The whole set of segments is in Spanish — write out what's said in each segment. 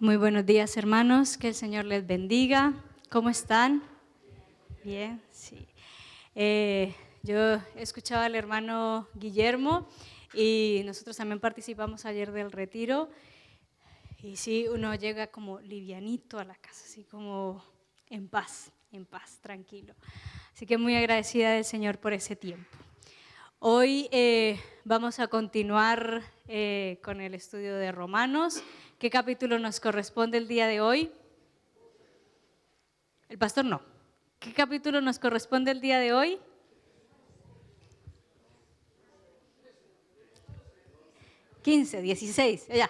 Muy buenos días, hermanos, que el Señor les bendiga. ¿Cómo están? Bien, sí. Yo escuchaba al hermano Guillermo y nosotros también participamos ayer del retiro y sí, uno llega como livianito a la casa, así como en paz, tranquilo. Así que muy agradecida del Señor por ese tiempo. Hoy vamos a continuar con el estudio de Romanos. ¿Qué capítulo nos corresponde el día de hoy? El pastor no. ¿Qué capítulo nos corresponde el día de hoy? 15, 16, ya.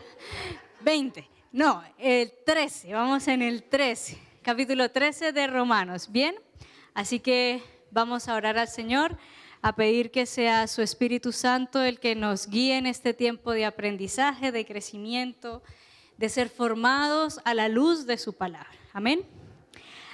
20. No, el 13. Vamos en el 13. Capítulo 13 de Romanos. ¿Bien? Así que vamos a orar al Señor, a pedir que sea su Espíritu Santo el que nos guíe en este tiempo de aprendizaje, de crecimiento, de ser formados a la luz de su palabra. Amén.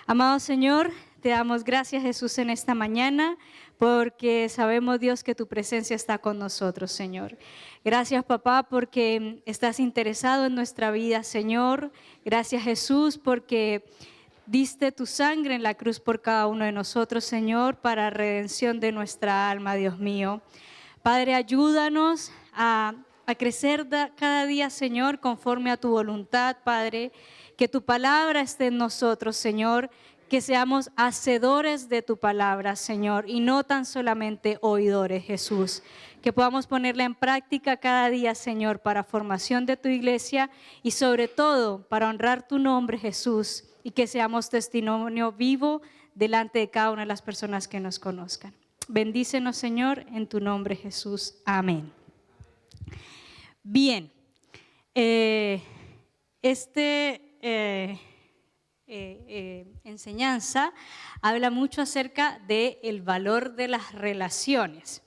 Amado Señor, te damos gracias, Jesús, en esta mañana, porque sabemos, Dios, que tu presencia está con nosotros, Señor. Gracias, papá, porque estás interesado en nuestra vida, Señor. Gracias, Jesús, porque diste tu sangre en la cruz por cada uno de nosotros, Señor, para redención de nuestra alma, Dios mío. Padre, ayúdanos a crecer cada día, Señor, conforme a tu voluntad, Padre. Que tu palabra esté en nosotros, Señor. Que seamos hacedores de tu palabra, Señor, y no tan solamente oidores, Jesús. Que podamos ponerla en práctica cada día, Señor, para formación de tu iglesia y sobre todo para honrar tu nombre, Jesús, y que seamos testimonio vivo delante de cada una de las personas que nos conozcan. Bendícenos, Señor, en tu nombre, Jesús. Amén. Bien, enseñanza habla mucho acerca del valor de las relaciones.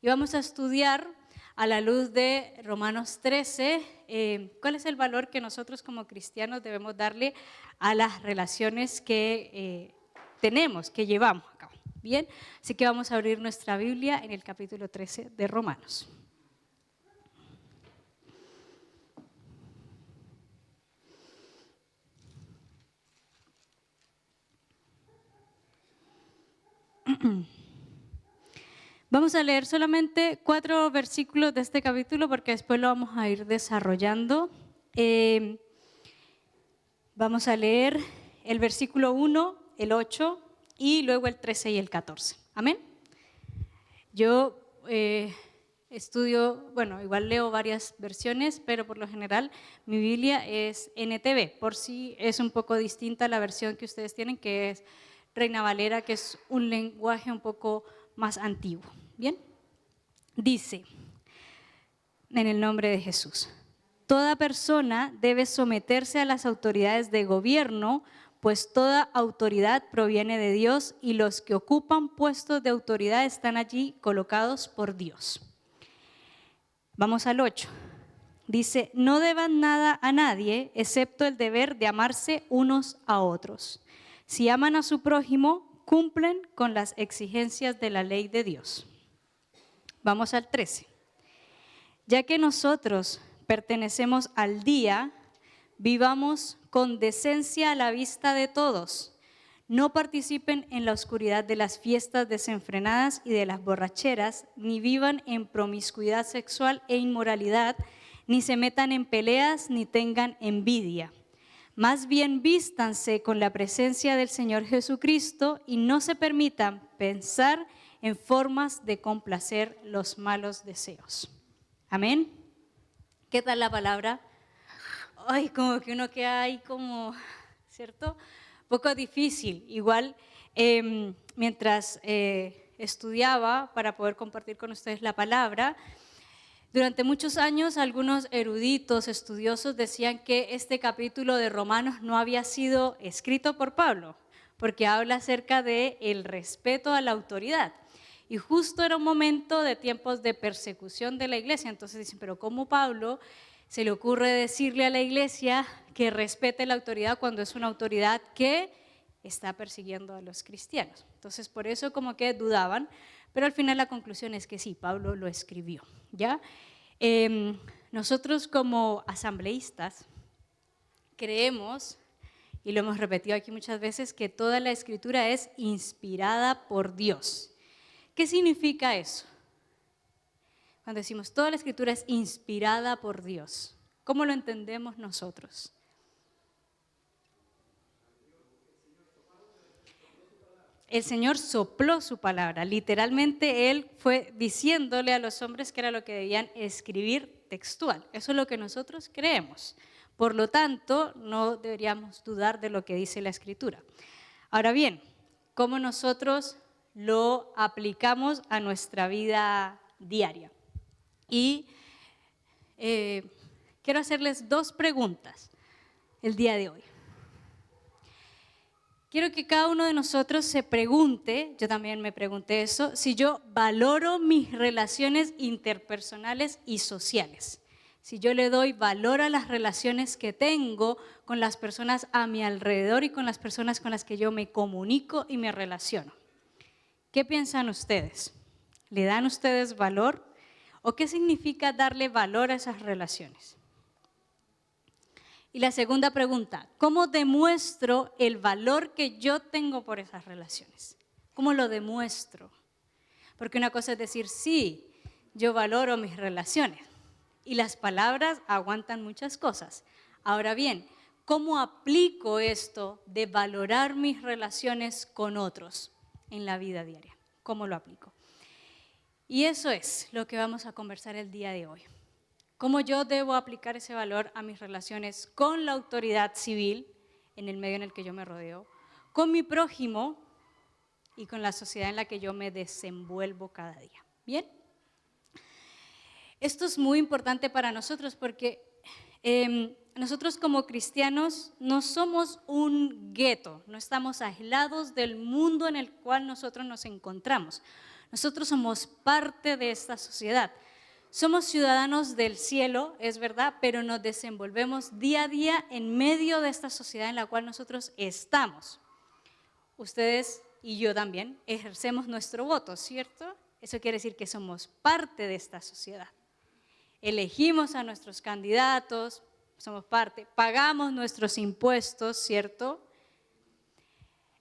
Y vamos a estudiar a la luz de Romanos 13, cuál es el valor que nosotros como cristianos debemos darle a las relaciones que tenemos, que llevamos a cabo. Bien, así que vamos a abrir nuestra Biblia en el capítulo 13 de Romanos. Vamos a leer solamente 4 versículos de este capítulo porque después lo vamos a ir desarrollando. Vamos a leer el versículo 1, el 8 y luego el 13 y el 14. Amén. Yo estudio, bueno, igual leo varias versiones, pero por lo general mi Biblia es NTV, por si es un poco distinta a la versión que ustedes tienen, que es Reina Valera, que es un lenguaje un poco más antiguo. Bien, dice, en el nombre de Jesús, toda persona debe someterse a las autoridades de gobierno, pues toda autoridad proviene de Dios y los que ocupan puestos de autoridad están allí colocados por Dios. Vamos al 8. Dice, no deban nada a nadie excepto el deber de amarse unos a otros. Si aman a su prójimo, cumplen con las exigencias de la ley de Dios. Vamos al 13. Ya que nosotros pertenecemos al día, vivamos con decencia a la vista de todos. No participen en la oscuridad de las fiestas desenfrenadas y de las borracheras, ni vivan en promiscuidad sexual e inmoralidad, ni se metan en peleas, ni tengan envidia. Más bien vístanse con la presencia del Señor Jesucristo y no se permitan pensar en formas de complacer los malos deseos. Amén. ¿Qué tal la palabra? Ay, como que uno queda ahí como, ¿cierto? Poco difícil. Igual, mientras estudiaba para poder compartir con ustedes la palabra, durante muchos años algunos eruditos, estudiosos decían que este capítulo de Romanos no había sido escrito por Pablo, porque habla acerca del respeto a la autoridad. Y justo era un momento de tiempos de persecución de la iglesia. Entonces dicen, pero ¿cómo Pablo se le ocurre decirle a la iglesia que respete la autoridad cuando es una autoridad que está persiguiendo a los cristianos? Entonces por eso como que dudaban, pero al final la conclusión es que sí, Pablo lo escribió, ¿ya? Nosotros como asambleístas creemos, y lo hemos repetido aquí muchas veces, que toda la Escritura es inspirada por Dios. ¿Qué significa eso? Cuando decimos toda la Escritura es inspirada por Dios, ¿cómo lo entendemos nosotros? El Señor sopló su palabra. Literalmente Él fue diciéndole a los hombres que era lo que debían escribir textual. Eso es lo que nosotros creemos. Por lo tanto, no deberíamos dudar de lo que dice la Escritura. Ahora bien, ¿cómo nosotros lo aplicamos a nuestra vida diaria? Y quiero hacerles 2 preguntas el día de hoy. Quiero que cada uno de nosotros se pregunte, yo también me pregunté eso, si yo valoro mis relaciones interpersonales y sociales. Si yo le doy valor a las relaciones que tengo con las personas a mi alrededor y con las personas con las que yo me comunico y me relaciono. ¿Qué piensan ustedes? ¿Le dan ustedes valor? ¿O qué significa darle valor a esas relaciones? Y la segunda pregunta, ¿cómo demuestro el valor que yo tengo por esas relaciones? ¿Cómo lo demuestro? Porque una cosa es decir, sí, yo valoro mis relaciones. Y las palabras aguantan muchas cosas. Ahora bien, ¿cómo aplico esto de valorar mis relaciones con otros en la vida diaria? ¿Cómo lo aplico? Y eso es lo que vamos a conversar el día de hoy. ¿Cómo yo debo aplicar ese valor a mis relaciones con la autoridad civil, en el medio en el que yo me rodeo, con mi prójimo y con la sociedad en la que yo me desenvuelvo cada día? ¿Bien? Esto es muy importante para nosotros porque nosotros como cristianos no somos un gueto, no estamos aislados del mundo en el cual nosotros nos encontramos. Nosotros somos parte de esta sociedad. Somos ciudadanos del cielo, es verdad, pero nos desenvolvemos día a día en medio de esta sociedad en la cual nosotros estamos. Ustedes y yo también ejercemos nuestro voto, ¿cierto? Eso quiere decir que somos parte de esta sociedad. Elegimos a nuestros candidatos, somos parte, pagamos nuestros impuestos, ¿cierto?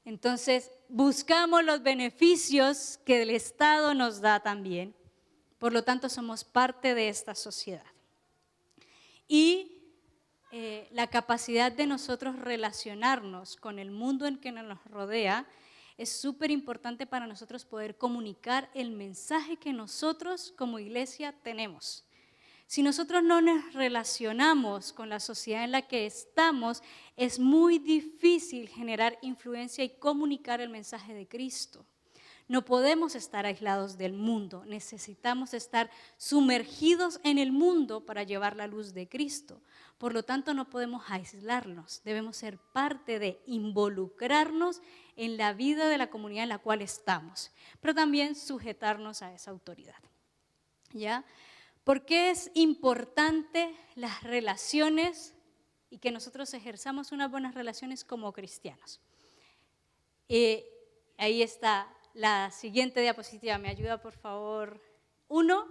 Entonces, buscamos los beneficios que el Estado nos da también. Por lo tanto, somos parte de esta sociedad. Y la capacidad de nosotros relacionarnos con el mundo en que nos rodea es súper importante para nosotros poder comunicar el mensaje que nosotros como iglesia tenemos. Si nosotros no nos relacionamos con la sociedad en la que estamos, es muy difícil generar influencia y comunicar el mensaje de Cristo. No podemos estar aislados del mundo, necesitamos estar sumergidos en el mundo para llevar la luz de Cristo. Por lo tanto, no podemos aislarnos, debemos ser parte de involucrarnos en la vida de la comunidad en la cual estamos, pero también sujetarnos a esa autoridad. ¿Ya? ¿Por qué es importante las relaciones y que nosotros ejerzamos unas buenas relaciones como cristianos? Ahí está la siguiente diapositiva, ¿me ayuda por favor? 1,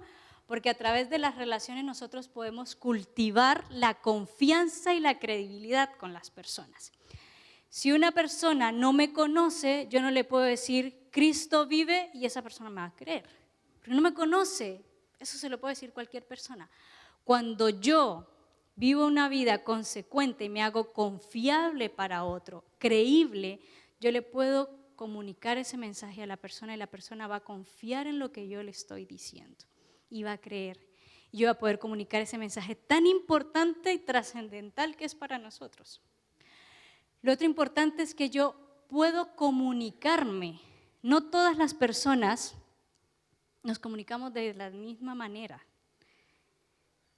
porque a través de las relaciones nosotros podemos cultivar la confianza y la credibilidad con las personas. Si una persona no me conoce, yo no le puedo decir, Cristo vive, y esa persona me va a creer. Pero no me conoce, eso se lo puede decir cualquier persona. Cuando yo vivo una vida consecuente y me hago confiable para otro, creíble, yo le puedo comunicar ese mensaje a la persona y la persona va a confiar en lo que yo le estoy diciendo y va a creer. Y yo voy a poder comunicar ese mensaje tan importante y trascendental que es para nosotros. Lo otro importante es que yo puedo comunicarme. No todas las personas nos comunicamos de la misma manera.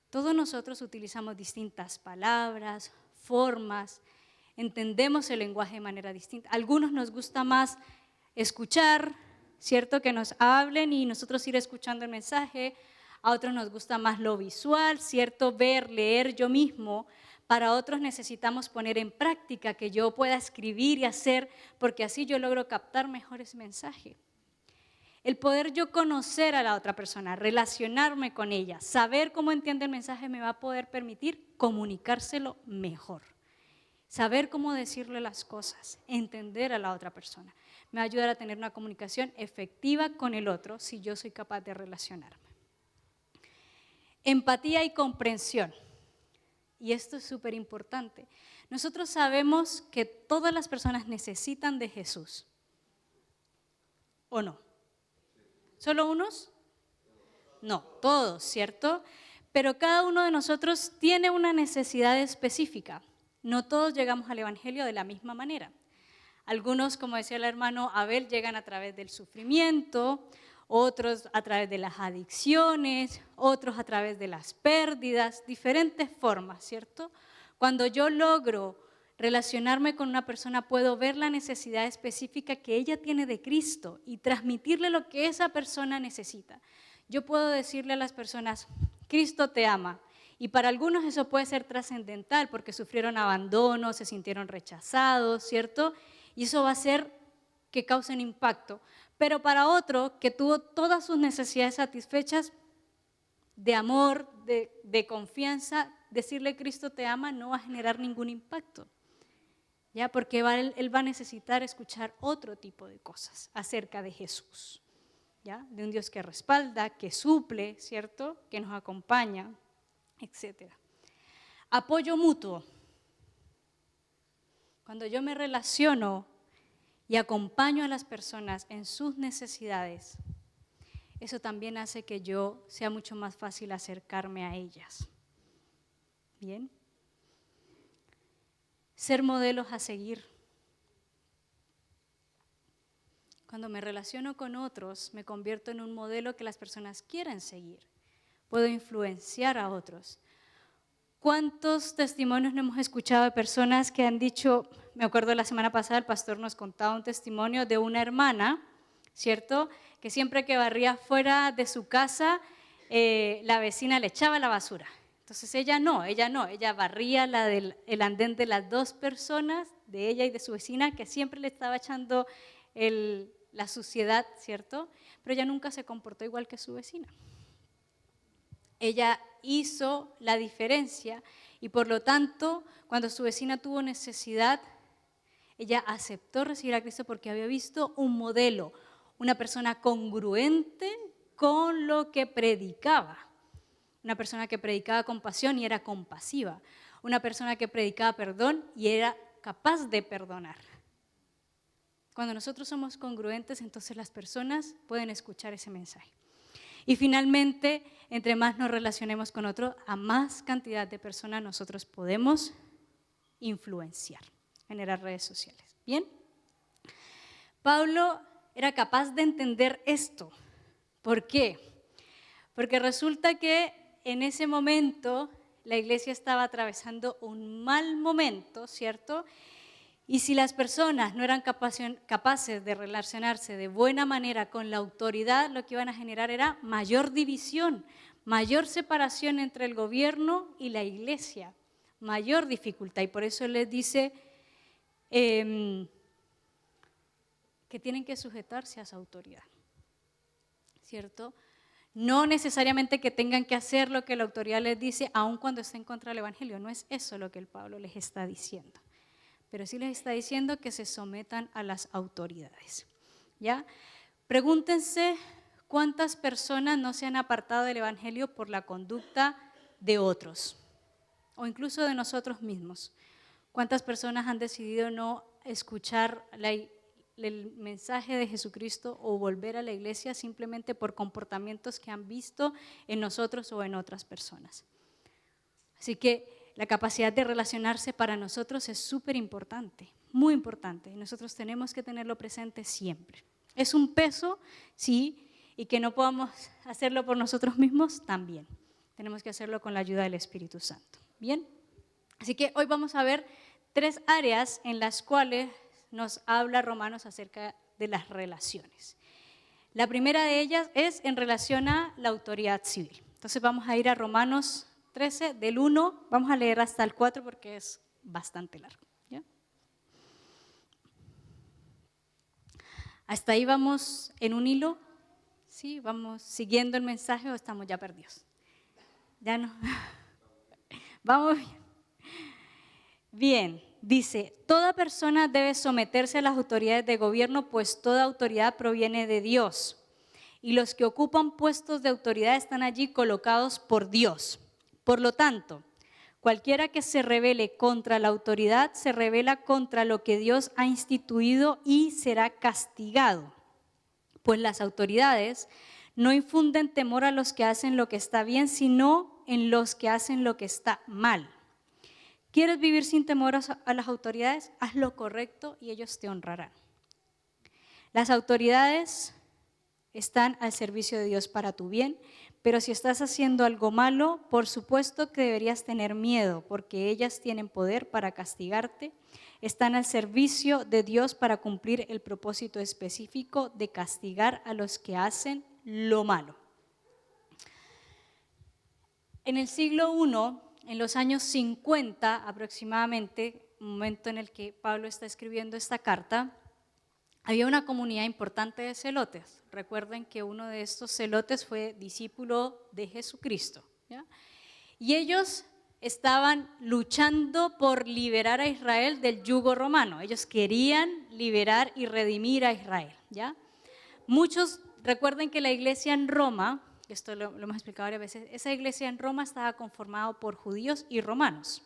Todos nosotros utilizamos distintas palabras, formas, entendemos el lenguaje de manera distinta. A algunos nos gusta más escuchar, ¿cierto? Que nos hablen y nosotros ir escuchando el mensaje. A otros nos gusta más lo visual, ¿cierto? Ver, leer yo mismo. Para otros necesitamos poner en práctica que yo pueda escribir y hacer, porque así yo logro captar mejor ese mensaje. El poder yo conocer a la otra persona, relacionarme con ella, saber cómo entiende el mensaje me va a poder permitir comunicárselo mejor. Saber cómo decirle las cosas, entender a la otra persona. Me va a ayudar a tener una comunicación efectiva con el otro si yo soy capaz de relacionarme. Empatía y comprensión. Y esto es súper importante. Nosotros sabemos que todas las personas necesitan de Jesús. ¿O no? ¿Solo unos? No, todos, ¿cierto? Pero cada uno de nosotros tiene una necesidad específica. No todos llegamos al Evangelio de la misma manera. Algunos, como decía el hermano Abel, llegan a través del sufrimiento, otros a través de las adicciones, otros a través de las pérdidas, diferentes formas, ¿cierto? Cuando yo logro relacionarme con una persona, puedo ver la necesidad específica que ella tiene de Cristo y transmitirle lo que esa persona necesita. Yo puedo decirle a las personas, Cristo te ama. Y para algunos eso puede ser trascendental porque sufrieron abandono, se sintieron rechazados, ¿cierto? Y eso va a hacer que causen impacto. Pero para otro que tuvo todas sus necesidades satisfechas de amor, de confianza, decirle Cristo te ama no va a generar ningún impacto. ¿Ya? Porque él va a necesitar escuchar otro tipo de cosas acerca de Jesús. ¿Ya? De un Dios que respalda, que suple, ¿cierto? Que nos acompaña, etc. Apoyo mutuo. Cuando yo me relaciono y acompaño a las personas en sus necesidades, eso también hace que yo sea mucho más fácil acercarme a ellas. ¿Bien? Ser modelos a seguir. Cuando me relaciono con otros, me convierto en un modelo que las personas quieren seguir. Puedo influenciar a otros. ¿Cuántos testimonios no hemos escuchado de personas que han dicho, me acuerdo la semana pasada el pastor nos contaba un testimonio de una hermana, ¿cierto? Que siempre que barría fuera de su casa, la vecina le echaba la basura. Entonces ella barría el andén de las dos personas, de ella y de su vecina, que siempre le estaba echando la suciedad, ¿cierto? Pero ella nunca se comportó igual que su vecina. Ella hizo la diferencia y por lo tanto, cuando su vecina tuvo necesidad, ella aceptó recibir a Cristo porque había visto un modelo, una persona congruente con lo que predicaba. Una persona que predicaba compasión y era compasiva. Una persona que predicaba perdón y era capaz de perdonar. Cuando nosotros somos congruentes, entonces las personas pueden escuchar ese mensaje. Y finalmente, entre más nos relacionemos con otros, a más cantidad de personas nosotros podemos influenciar, generar redes sociales. ¿Bien? Pablo era capaz de entender esto. ¿Por qué? Porque resulta que en ese momento la iglesia estaba atravesando un mal momento, ¿cierto? Y si las personas no eran capaces de relacionarse de buena manera con la autoridad, lo que iban a generar era mayor división, mayor separación entre el gobierno y la iglesia, mayor dificultad. Y por eso les dice que tienen que sujetarse a esa autoridad, ¿cierto? No necesariamente que tengan que hacer lo que la autoridad les dice, aun cuando esté en contra del Evangelio. No es eso lo que el Pablo les está diciendo. Pero sí les está diciendo que se sometan a las autoridades. ¿Ya? Pregúntense cuántas personas no se han apartado del Evangelio por la conducta de otros o incluso de nosotros mismos. ¿Cuántas personas han decidido no escuchar el mensaje de Jesucristo o volver a la iglesia simplemente por comportamientos que han visto en nosotros o en otras personas? Así que la capacidad de relacionarse para nosotros es súper importante, muy importante, y nosotros tenemos que tenerlo presente siempre. Es un peso, sí, y que no podamos hacerlo por nosotros mismos, también. Tenemos que hacerlo con la ayuda del Espíritu Santo. ¿Bien? Así que hoy vamos a ver 3 áreas en las cuales nos habla Romanos acerca de las relaciones. La primera de ellas es en relación a la autoridad civil. Entonces vamos a ir a Romanos 13, del 1, vamos a leer hasta el 4 porque es bastante largo. ¿Ya? ¿Hasta ahí vamos en un hilo? ¿Sí? ¿Vamos siguiendo el mensaje o estamos ya perdidos? ¿Ya no? Vamos bien. Bien, dice, toda persona debe someterse a las autoridades de gobierno, pues toda autoridad proviene de Dios. Y los que ocupan puestos de autoridad están allí colocados por Dios. Por lo tanto, cualquiera que se rebele contra la autoridad se rebela contra lo que Dios ha instituido y será castigado. Pues las autoridades no infunden temor a los que hacen lo que está bien, sino en los que hacen lo que está mal. ¿Quieres vivir sin temor a las autoridades? Haz lo correcto y ellos te honrarán. Las autoridades están al servicio de Dios para tu bien, pero si estás haciendo algo malo, por supuesto que deberías tener miedo, porque ellas tienen poder para castigarte, están al servicio de Dios para cumplir el propósito específico de castigar a los que hacen lo malo. En el siglo I, en los años 50 aproximadamente, momento en el que Pablo está escribiendo esta carta, había una comunidad importante de celotes. Recuerden que uno de estos celotes fue discípulo de Jesucristo, ¿ya? Y ellos estaban luchando por liberar a Israel del yugo romano. Ellos querían liberar y redimir a Israel, ¿ya? Muchos, recuerden que la iglesia en Roma, esto lo hemos explicado varias veces, esa iglesia en Roma estaba conformada por judíos y romanos.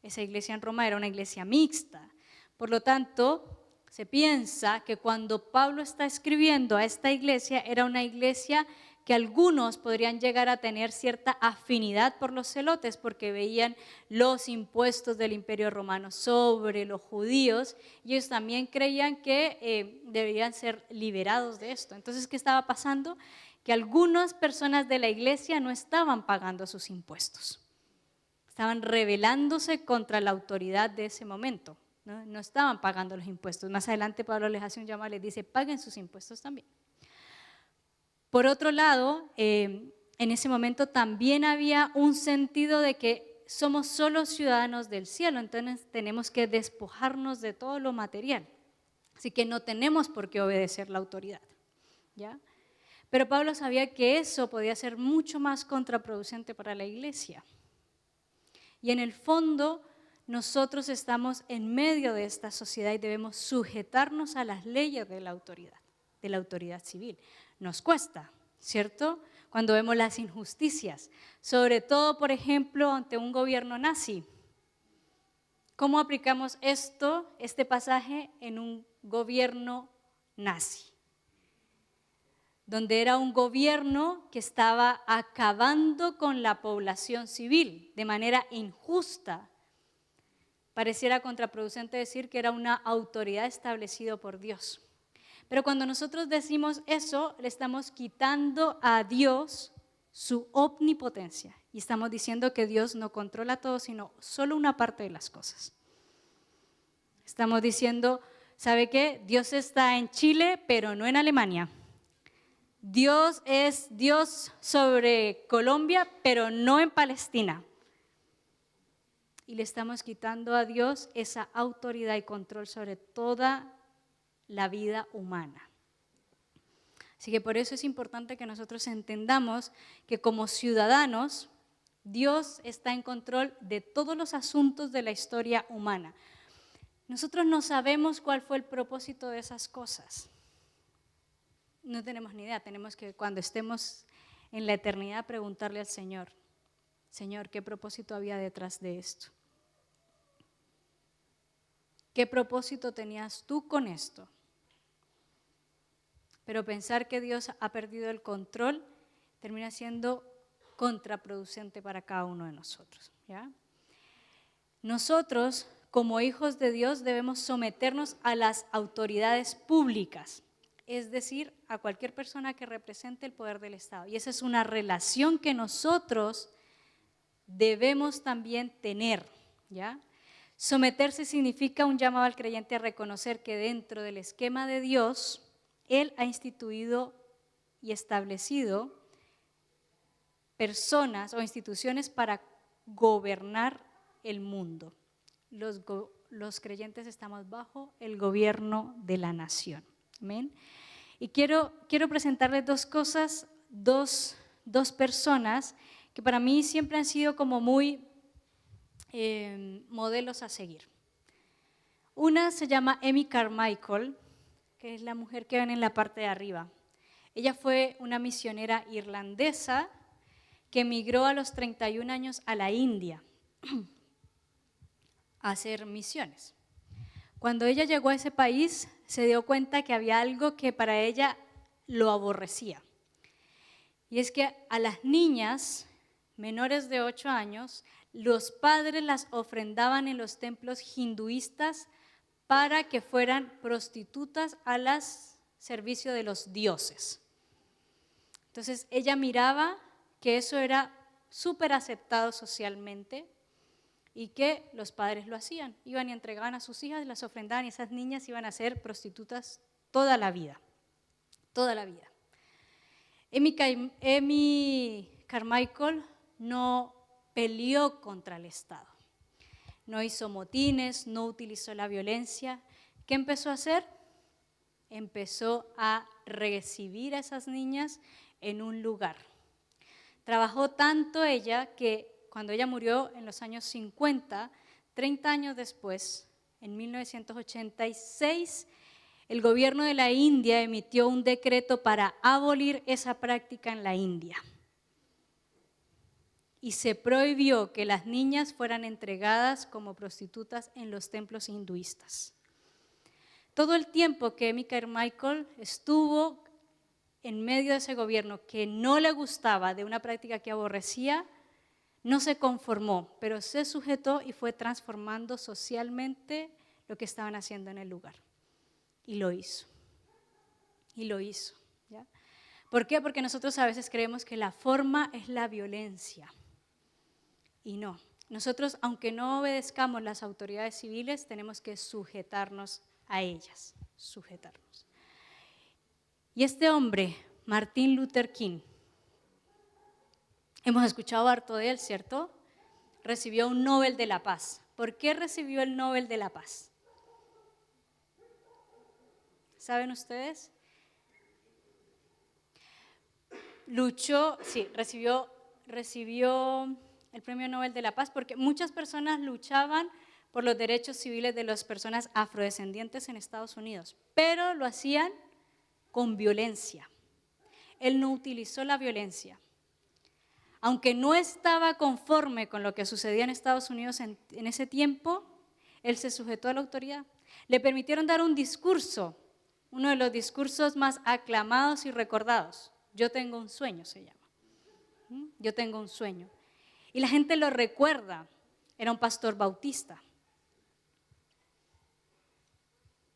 Esa iglesia en Roma era una iglesia mixta. Por lo tanto, se piensa que cuando Pablo está escribiendo a esta iglesia, era una iglesia que algunos podrían llegar a tener cierta afinidad por los celotes porque veían los impuestos del Imperio Romano sobre los judíos y ellos también creían que deberían ser liberados de esto. Entonces, ¿qué estaba pasando? Que algunas personas de la iglesia no estaban pagando sus impuestos. Estaban rebelándose contra la autoridad de ese momento. No estaban pagando los impuestos. Más adelante Pablo les hace un llamado, les dice, paguen sus impuestos también. Por otro lado, en ese momento también había un sentido de que somos solo ciudadanos del cielo, entonces tenemos que despojarnos de todo lo material. Así que no tenemos por qué obedecer la autoridad, ¿ya? Pero Pablo sabía que eso podía ser mucho más contraproducente para la iglesia. Y en el fondo, nosotros estamos en medio de esta sociedad y debemos sujetarnos a las leyes de la autoridad civil. Nos cuesta, ¿cierto? Cuando vemos las injusticias, sobre todo, por ejemplo, ante un gobierno nazi. ¿Cómo aplicamos este pasaje en un gobierno nazi? Donde era un gobierno que estaba acabando con la población civil de manera injusta. Pareciera contraproducente decir que era una autoridad establecida por Dios. Pero cuando nosotros decimos eso, le estamos quitando a Dios su omnipotencia. Y estamos diciendo que Dios no controla todo, sino solo una parte de las cosas. Estamos diciendo, ¿sabe qué? Dios está en Chile, pero no en Alemania. Dios es Dios sobre Colombia, pero no en Palestina. Y le estamos quitando a Dios esa autoridad y control sobre toda la vida humana. Así que por eso es importante que nosotros entendamos que como ciudadanos, Dios está en control de todos los asuntos de la historia humana. Nosotros no sabemos cuál fue el propósito de esas cosas. No tenemos ni idea, tenemos que cuando estemos en la eternidad preguntarle al Señor, Señor, ¿qué propósito había detrás de esto? ¿Qué propósito tenías tú con esto? Pero pensar que Dios ha perdido el control termina siendo contraproducente para cada uno de nosotros, ¿ya? Nosotros, como hijos de Dios, debemos someternos a las autoridades públicas, es decir, a cualquier persona que represente el poder del Estado. Y esa es una relación que nosotros debemos también tener, ¿ya? Someterse significa un llamado al creyente a reconocer que dentro del esquema de Dios, Él ha instituido y establecido personas o instituciones para gobernar el mundo. Los creyentes estamos bajo el gobierno de la nación. Amén. Y quiero presentarles dos cosas, dos personas que para mí siempre han sido como muy modelos a seguir. Una se llama Amy Carmichael, que es la mujer que ven en la parte de arriba. Ella fue una misionera irlandesa que emigró a los 31 años a la India a hacer misiones. Cuando ella llegó a ese país, se dio cuenta que había algo que para ella lo aborrecía. Y es que a las niñas menores de 8 años, los padres las ofrendaban en los templos hinduistas para que fueran prostitutas al servicio de los dioses. Entonces ella miraba que eso era súper aceptado socialmente y que los padres lo hacían. Iban y entregaban a sus hijas, las ofrendaban y esas niñas iban a ser prostitutas toda la vida, toda la vida. Amy Carmichael no peleó contra el Estado, no hizo motines, no utilizó la violencia. ¿Qué empezó a hacer? Empezó a recibir a esas niñas en un lugar. Trabajó tanto ella que cuando ella murió en los años 50, 30 años después, en 1986, el gobierno de la India emitió un decreto para abolir esa práctica en la India. Y se prohibió que las niñas fueran entregadas como prostitutas en los templos hinduistas. Todo el tiempo que Amy Carmichael estuvo en medio de ese gobierno que no le gustaba, de una práctica que aborrecía, no se conformó, pero se sujetó y fue transformando socialmente lo que estaban haciendo en el lugar. Y lo hizo. Y lo hizo. ¿Ya? ¿Por qué? Porque nosotros a veces creemos que la forma es la violencia. Y no. Nosotros, aunque no obedezcamos las autoridades civiles, tenemos que sujetarnos a ellas. Sujetarnos. Y este hombre, Martin Luther King, hemos escuchado harto de él, ¿cierto? Recibió un Nobel de la Paz. ¿Por qué recibió el Nobel de la Paz? ¿Saben ustedes? Luchó, sí, recibió el Premio Nobel de la Paz porque muchas personas luchaban por los derechos civiles de las personas afrodescendientes en Estados Unidos, pero lo hacían con violencia. Él no utilizó la violencia. Aunque no estaba conforme con lo que sucedía en Estados Unidos en ese tiempo, él se sujetó a la autoridad. Le permitieron dar un discurso, uno de los discursos más aclamados y recordados. Yo tengo un sueño, se llama. Yo tengo un sueño. Y la gente lo recuerda. Era un pastor bautista.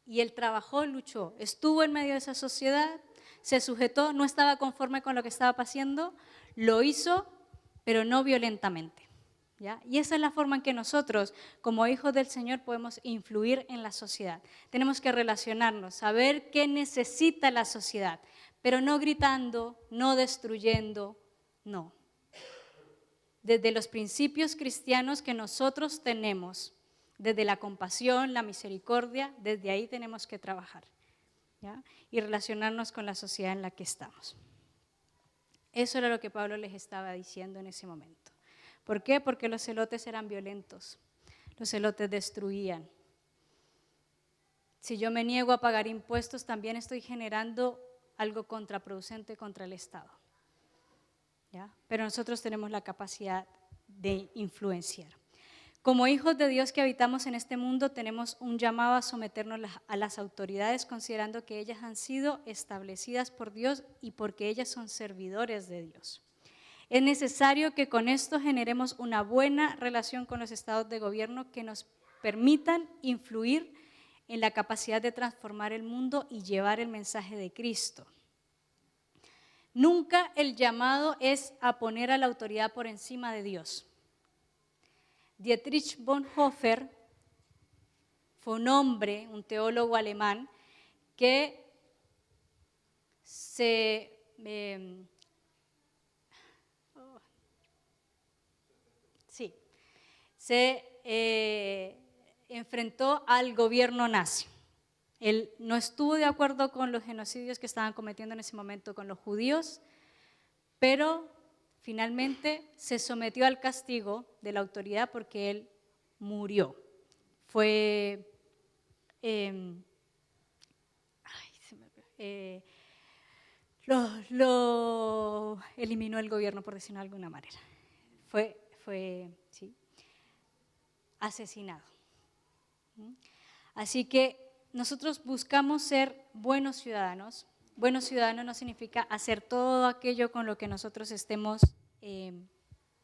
Y él trabajó, luchó, estuvo en medio de esa sociedad, se sujetó, no estaba conforme con lo que estaba pasando, lo hizo, pero no violentamente. ¿Ya? Y esa es la forma en que nosotros, como hijos del Señor, podemos influir en la sociedad. Tenemos que relacionarnos, saber qué necesita la sociedad, pero no gritando, no destruyendo, no. Desde los principios cristianos que nosotros tenemos, desde la compasión, la misericordia, desde ahí tenemos que trabajar, ¿ya? Y relacionarnos con la sociedad en la que estamos. Eso era lo que Pablo les estaba diciendo en ese momento. ¿Por qué? Porque los celotes eran violentos, los celotes destruían. Si yo me niego a pagar impuestos, también estoy generando algo contraproducente contra el Estado, ¿ya? Pero nosotros tenemos la capacidad de influenciar. Como hijos de Dios que habitamos en este mundo, tenemos un llamado a someternos a las autoridades, considerando que ellas han sido establecidas por Dios y porque ellas son servidores de Dios. Es necesario que con esto generemos una buena relación con los estados de gobierno que nos permitan influir en la capacidad de transformar el mundo y llevar el mensaje de Cristo. Nunca el llamado es a poner a la autoridad por encima de Dios. Dietrich Bonhoeffer fue un hombre, un teólogo alemán, que se enfrentó al gobierno nazi. Él no estuvo de acuerdo con los genocidios que estaban cometiendo en ese momento con los judíos, pero finalmente se sometió al castigo de la autoridad porque él murió. Fue lo eliminó el gobierno, por decirlo de alguna manera. Fue sí, asesinado. Así que nosotros buscamos ser buenos ciudadanos. Buenos ciudadanos no significa hacer todo aquello con lo que nosotros estemos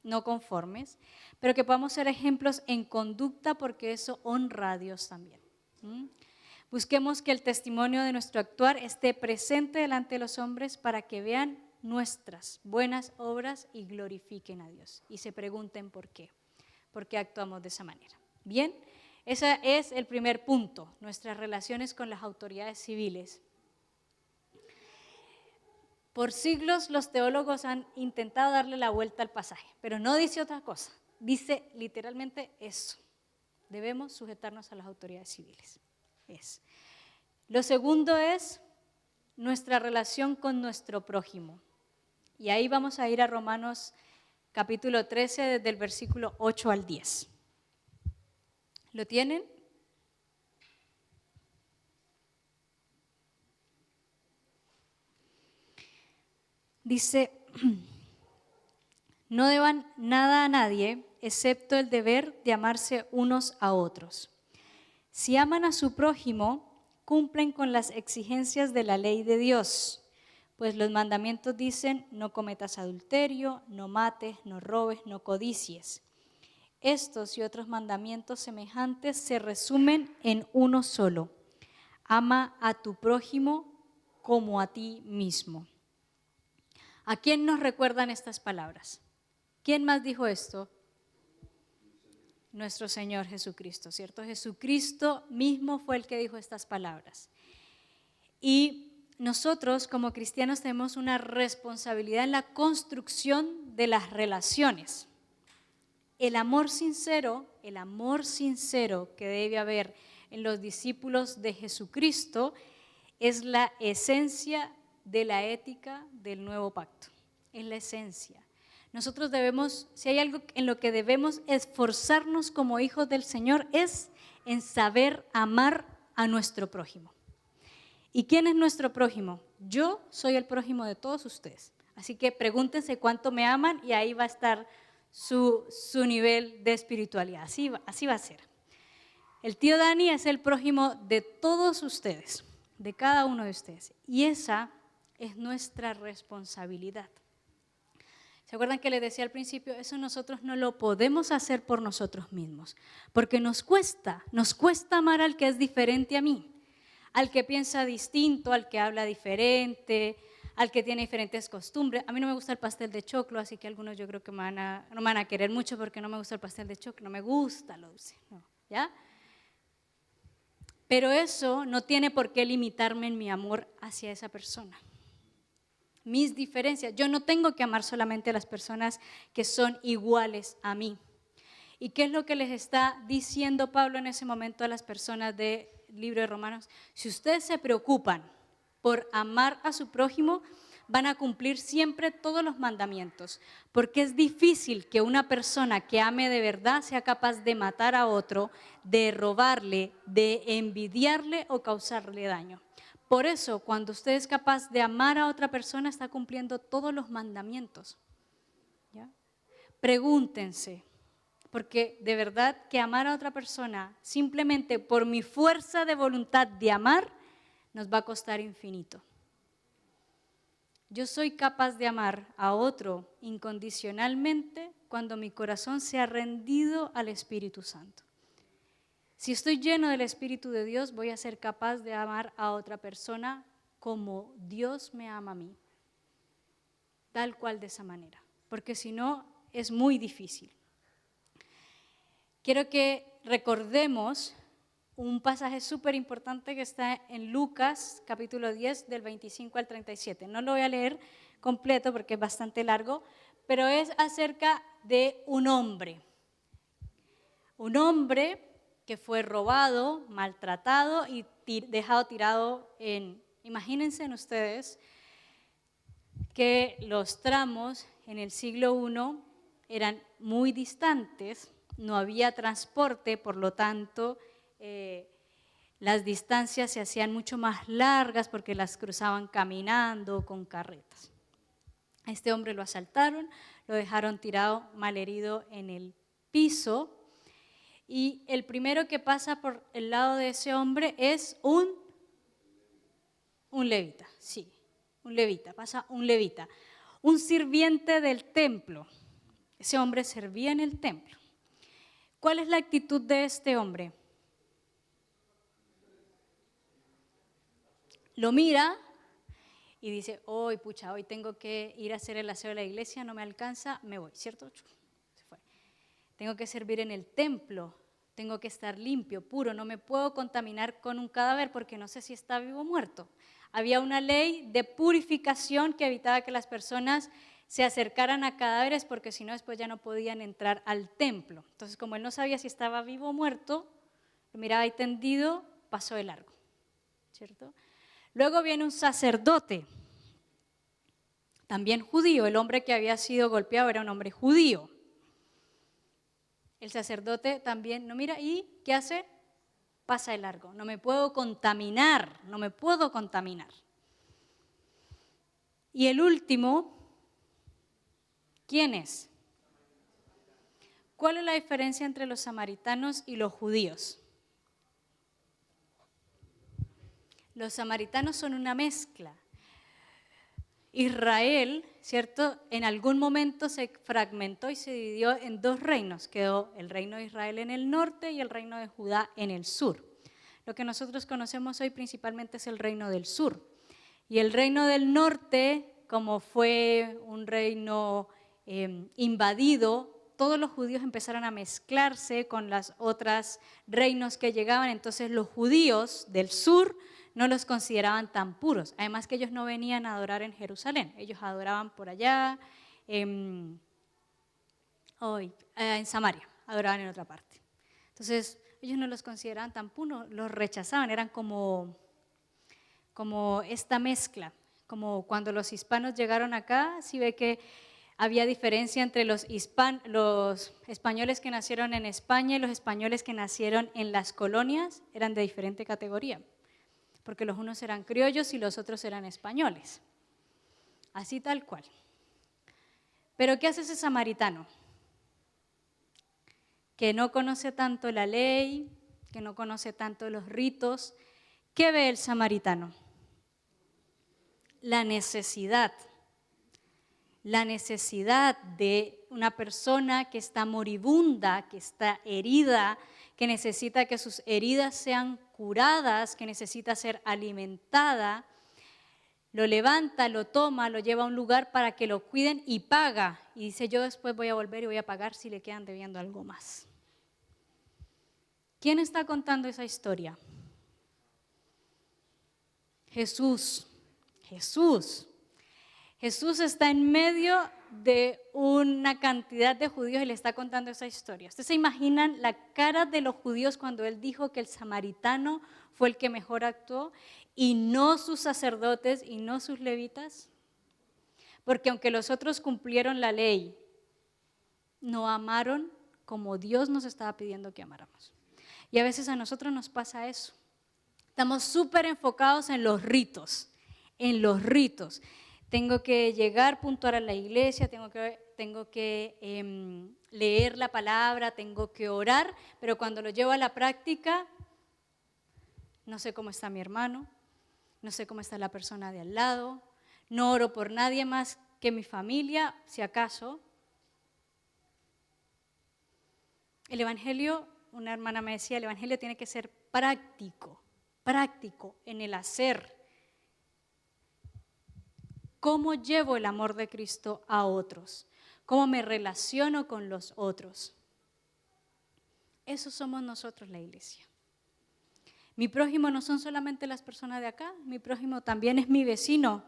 no conformes, pero que podamos ser ejemplos en conducta porque eso honra a Dios también. Busquemos que el testimonio de nuestro actuar esté presente delante de los hombres para que vean nuestras buenas obras y glorifiquen a Dios y se pregunten por qué actuamos de esa manera. Bien, ese es el primer punto, nuestras relaciones con las autoridades civiles. Por siglos los teólogos han intentado darle la vuelta al pasaje, pero no dice otra cosa, dice literalmente eso, debemos sujetarnos a las autoridades civiles. Lo segundo es nuestra relación con nuestro prójimo. Y ahí vamos a ir a Romanos capítulo 13, desde el versículo 8 al 10. ¿Lo tienen? Dice, no deban nada a nadie excepto el deber de amarse unos a otros. Si aman a su prójimo, cumplen con las exigencias de la ley de Dios, pues los mandamientos dicen, no cometas adulterio, no mates, no robes, no codicies. Estos y otros mandamientos semejantes se resumen en uno solo: ama a tu prójimo como a ti mismo. ¿A quién nos recuerdan estas palabras? ¿Quién más dijo esto? Nuestro Señor Jesucristo, ¿cierto? Jesucristo mismo fue el que dijo estas palabras. Y nosotros como cristianos tenemos una responsabilidad en la construcción de las relaciones. El amor sincero que debe haber en los discípulos de Jesucristo es la esencia de la ética del nuevo pacto. Es la esencia. Nosotros debemos, si hay algo en lo que debemos esforzarnos como hijos del Señor, es en saber amar a nuestro prójimo. ¿Y quién es nuestro prójimo? Yo soy el prójimo de todos ustedes. Así que pregúntense cuánto me aman y ahí va a estar su nivel de espiritualidad. Así va a ser. El tío Dani es el prójimo de todos ustedes, de cada uno de ustedes. Y esa es nuestra responsabilidad. ¿Se acuerdan que les decía al principio? Eso nosotros no lo podemos hacer por nosotros mismos, porque nos cuesta amar al que es diferente a mí, al que piensa distinto, al que habla diferente, al que tiene diferentes costumbres. A mí no me gusta el pastel de choclo, así que algunos yo creo que no me van a querer mucho porque no me gusta el pastel de choclo, no me gusta lo dulce, no, ¿ya? Pero eso no tiene por qué limitarme en mi amor hacia esa persona. Mis diferencias. Yo no tengo que amar solamente a las personas que son iguales a mí. ¿Y qué es lo que les está diciendo Pablo en ese momento a las personas del libro de Romanos? Si ustedes se preocupan por amar a su prójimo, van a cumplir siempre todos los mandamientos, porque es difícil que una persona que ame de verdad sea capaz de matar a otro, de robarle, de envidiarle o causarle daño. Por eso, cuando usted es capaz de amar a otra persona, está cumpliendo todos los mandamientos. ¿Ya? Pregúntense, porque de verdad que amar a otra persona simplemente por mi fuerza de voluntad de amar nos va a costar infinito. Yo soy capaz de amar a otro incondicionalmente cuando mi corazón se ha rendido al Espíritu Santo. Si estoy lleno del Espíritu de Dios, voy a ser capaz de amar a otra persona como Dios me ama a mí, tal cual de esa manera, porque si no es muy difícil. Quiero que recordemos un pasaje súper importante que está en Lucas, capítulo 10, del 25 al 37. No lo voy a leer completo porque es bastante largo, pero es acerca de un hombre que fue robado, maltratado y dejado tirado imagínense ustedes que los tramos en el siglo I eran muy distantes, no había transporte, por lo tanto las distancias se hacían mucho más largas porque las cruzaban caminando con carretas. A este hombre lo asaltaron, lo dejaron tirado malherido en el piso y el primero que pasa por el lado de ese hombre es un levita, sí, un levita, pasa un levita, un sirviente del templo. Ese hombre servía en el templo. ¿Cuál es la actitud de este hombre? Lo mira y dice, hoy pucha, hoy tengo que ir a hacer el aseo de la iglesia, no me alcanza, me voy, ¿cierto? Se fue. Tengo que servir en el templo, tengo que estar limpio, puro, no me puedo contaminar con un cadáver porque no sé si está vivo o muerto. Había una ley de purificación que evitaba que las personas se acercaran a cadáveres porque si no después ya no podían entrar al templo. Entonces, como él no sabía si estaba vivo o muerto, lo miraba ahí tendido, pasó de largo, ¿cierto? Luego viene un sacerdote, también judío. El hombre que había sido golpeado era un hombre judío. El sacerdote también no mira y ¿qué hace? Pasa de largo. No me puedo contaminar, no me puedo contaminar. Y el último, ¿quién es? ¿Cuál es la diferencia entre los samaritanos y los judíos? Los samaritanos son una mezcla. Israel, ¿cierto? En algún momento se fragmentó y se dividió en dos reinos. Quedó el reino de Israel en el norte y el reino de Judá en el sur. Lo que nosotros conocemos hoy principalmente es el reino del sur. Y el reino del norte, como fue un reino invadido, todos los judíos empezaron a mezclarse con las otras reinos que llegaban. Entonces los judíos del sur no los consideraban tan puros. Además que ellos no venían a adorar en Jerusalén, ellos adoraban por allá, en Samaria, adoraban en otra parte. Entonces ellos no los consideraban tan puros, los rechazaban, eran como esta mezcla, como cuando los hispanos llegaron acá, sí ve que había diferencia entre los españoles que nacieron en España y los españoles que nacieron en las colonias, eran de diferente categoría, porque los unos eran criollos y los otros eran españoles, así tal cual. Pero ¿qué hace ese samaritano? Que no conoce tanto la ley, que no conoce tanto los ritos. ¿Qué ve el samaritano? La necesidad de una persona que está moribunda, que está herida, que necesita que sus heridas sean curadas, que necesita ser alimentada. Lo levanta, lo toma, lo lleva a un lugar para que lo cuiden y paga. Y dice, yo después voy a volver y voy a pagar si le quedan debiendo algo más. ¿Quién está contando esa historia? Jesús. Jesús está en medio de una cantidad de judíos y le está contando esa historia. ¿Ustedes se imaginan la cara de los judíos cuando él dijo que el samaritano fue el que mejor actuó y no sus sacerdotes y no sus levitas? Porque aunque los otros cumplieron la ley, no amaron como Dios nos estaba pidiendo que amáramos. Y a veces a nosotros nos pasa eso. Estamos súper enfocados en los ritos, Tengo que llegar puntual a la iglesia, tengo que leer la palabra, tengo que orar, pero cuando lo llevo a la práctica, no sé cómo está mi hermano, no sé cómo está la persona de al lado, no oro por nadie más que mi familia, si acaso. El evangelio, una hermana me decía, el evangelio tiene que ser práctico en el hacer. ¿Cómo llevo el amor de Cristo a otros? ¿Cómo me relaciono con los otros? Eso somos nosotros, la iglesia. Mi prójimo no son solamente las personas de acá, mi prójimo también es mi vecino,